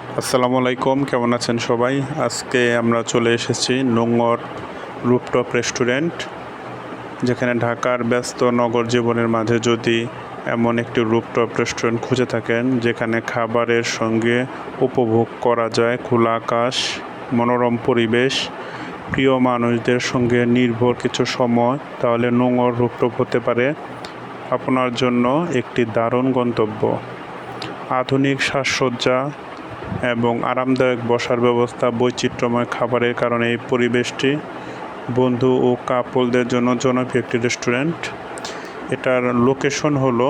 আসসালামু আলাইকুম, কেমন আছেন সবাই? আজকে আমরা চলে এসেছি নোঙর রুফটপ রেস্টুরেন্ট, যেখানে ঢাকার ব্যস্ত নগর জীবনের মাঝে যদি এমন একটি রুফটপ রেস্টুরেন্ট খুঁজে থাকেন যেখানে খাবারের সঙ্গে উপভোগ করা যায় খোলা আকাশ, মনোরম পরিবেশ, প্রিয় মানুষদের সঙ্গে নির্ভর কিছু সময়, তাহলে নোঙর রুফটপ হতে পারে আপনার জন্য একটি দারুণ গন্তব্য। আধুনিক সাজসজ্জা এবং আরামদায়ক বসার ব্যবস্থা, বৈচিত্র্যময় খাবারের কারণে এই পরিবেশটি বন্ধু ও কাপলদের জন্য জনপ্রিয় একটি রেস্টুরেন্ট। এটার লোকেশন হলো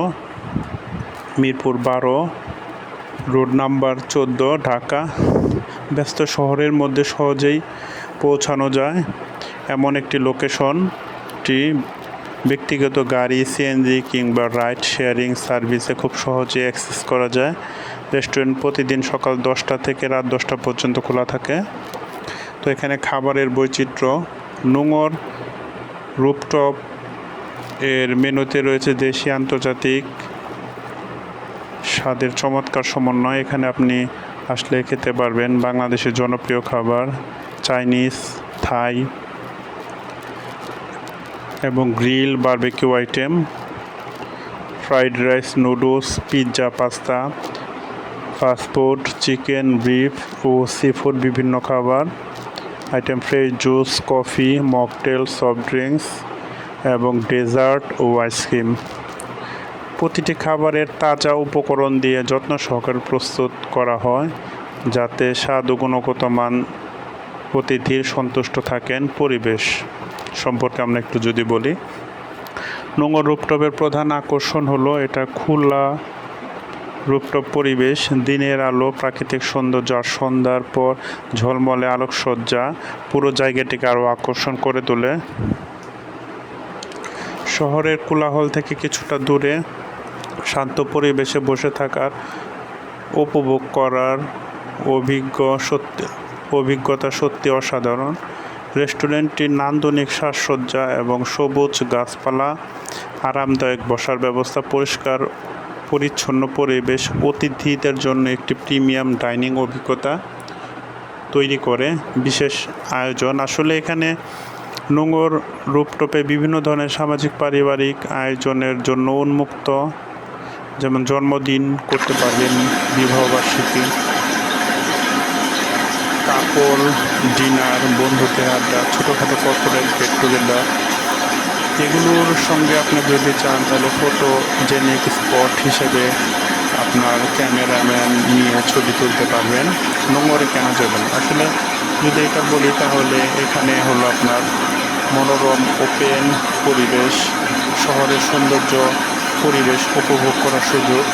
মিরপুর 12, রোড নাম্বার 14, ঢাকা। ব্যস্ত শহরের মধ্যে সহজেই পৌঁছানো যায় এমন একটি লোকেশনটি ব্যক্তিগত গাড়ি, সিএনজি কিংবা রাইড শেয়ারিং সার্ভিসে খুব সহজে অ্যাক্সেস করা যায়। রেস্টুরেন্ট প্রতিদিন সকাল 10টা থেকে রাত 10টা পর্যন্ত খোলা থাকে। তো এখানে খাবারের বৈচিত্র্য, নোঙর রুফটপ এর মেনুতে রয়েছে দেশি আন্তর্জাতিক স্বাদের চমৎকার সমন্বয়। এখানে আপনি আসলে খেতে পারবেন বাংলাদেশের জনপ্রিয় খাবার, চাইনিজ, থাই এবং grill barbecue item, fried rice, noodles, pizza, pasta, fast food, chicken, beef ও সিফুড বিভিন্ন খাবার item, fresh juice, coffee, mocktail, soft drinks এবং ডেজার্ট ও আইসক্রিম। প্রতিটি খাবারের তাজা উপকরণ দিয়ে যত্ন সহকারে প্রস্তুত করা হয় যাতে স্বাদ ও গুণগত মান অতিথির সন্তুষ্ট থাকেন। পরিবেশ সম্পর্কে আমরা একটু যদি বলি, নোঙর রুফটপের প্রধান আকর্ষণ হলো এটা খোলা রুফটপ পরিবেশ, দিনের আলো, প্রাকৃতিক সৌন্দর্য আর সন্ধ্যার পর ঝলমলে আলোকসজ্জা পুরো জায়গাটিকে আরও আকর্ষণ করে তোলে। শহরের কোলাহল থেকে কিছুটা দূরে শান্ত পরিবেশে বসে থাকার, উপভোগ করার অভিজ্ঞতা সত্যি অসাধারণ। রেস্টুরেন্টটির নান্দনিক সাজসজ্জা এবং সবুজ গাছপালা, আরামদায়ক বসার ব্যবস্থা, পরিষ্কার পরিচ্ছন্ন পরিবেশ অতিথিদের জন্য একটি প্রিমিয়াম ডাইনিং অভিজ্ঞতা তৈরি করে। বিশেষ আয়োজন, আসলে এখানে নোঙর রুফটপে বিভিন্ন ধরনের সামাজিক পারিবারিক আয়োজনের জন্য উন্মুক্ত, যেমন জন্মদিন করতে পারবেন, বিবাহবার্ষিকী, কাপল ডিনার, বন্ধুদের আড্ডা, ছোটোখাটো কর্পোরেট গেট টুগেদার, এগুলোর সঙ্গে আপনি যদি চান তাহলে ফটোজেনিক স্পট হিসেবে আপনার ক্যামেরাম্যান নিয়ে ছবি তুলতে পারবেন। নোঙরে কেন যাবেন? আসলে যদি এটা বলি তাহলে এখানে হলো আপনার মনোরম ওপেন পরিবেশ, শহরের সৌন্দর্য পরিবেশ উপভোগ করার সুযোগ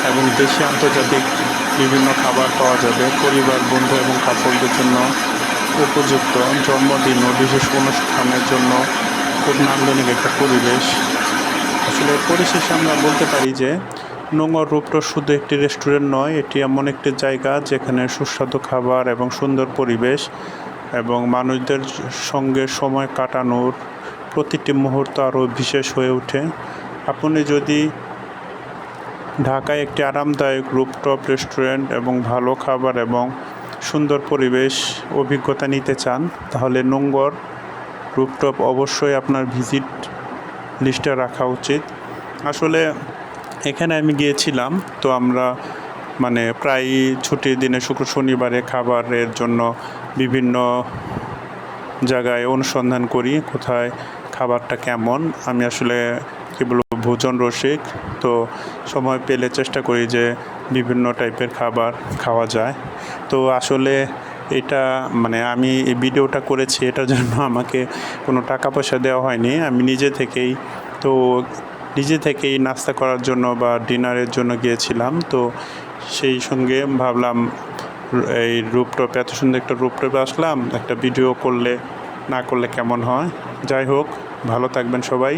এবং দেশি আন্তর্জাতিক বিভিন্ন খাবার পাওয়া যাবে। পরিবার, বন্ধু এবং কাপড়দের জন্য উপযুক্ত, জন্মদিন ও বিশেষ অনুষ্ঠানের জন্য খুব নান্দনিক একটা পরিবেশ। আসলে পরিশেষে আমরা বলতে পারি যে নোঙর রুফটপ শুধু একটি রেস্টুরেন্ট নয়, এটি এমন একটি জায়গা যেখানে সুস্বাদু খাবার এবং সুন্দর পরিবেশ এবং মানুষদের সঙ্গে সময় কাটানোর প্রতিটি মুহূর্ত আরও বিশেষ হয়ে ওঠে। আপনি যদি ঢাকায় একটি আরামদায়ক রুফটপ রেস্টুরেন্ট এবং ভালো খাবার এবং সুন্দর পরিবেশ অভিজ্ঞতা নিতে চান তাহলে নোঙর রুফটপ অবশ্যই আপনার ভিজিট লিস্টে রাখা উচিত। আসলে এখানে আমি গিয়েছিলাম, তো আমরা প্রায় ছুটির দিনে শুক্র শনিবারে খাবারের জন্য বিভিন্ন জায়গায় অনুসন্ধান করি কোথায় খাবারটা কেমন। আমি আসলে কী বলবো, ভোজন রসিক, তো সময় পেলে চেষ্টা করি যে বিভিন্ন টাইপের খাবার খাওয়া যায়। তো আসলে এটা আমি এই ভিডিওটা করেছি এটার জন্য আমাকে কোনো টাকা পয়সা দেওয়া হয়নি। আমি নিজে থেকেই নাস্তা করার জন্য বা ডিনারের জন্য গিয়েছিলাম। তো সেই সঙ্গে ভাবলাম এই রুফটপ, এত সুন্দর একটা রুফটপে আসলাম, একটা ভিডিও না করলে কেমন হয়। যাই হোক, ভালো থাকবেন সবাই।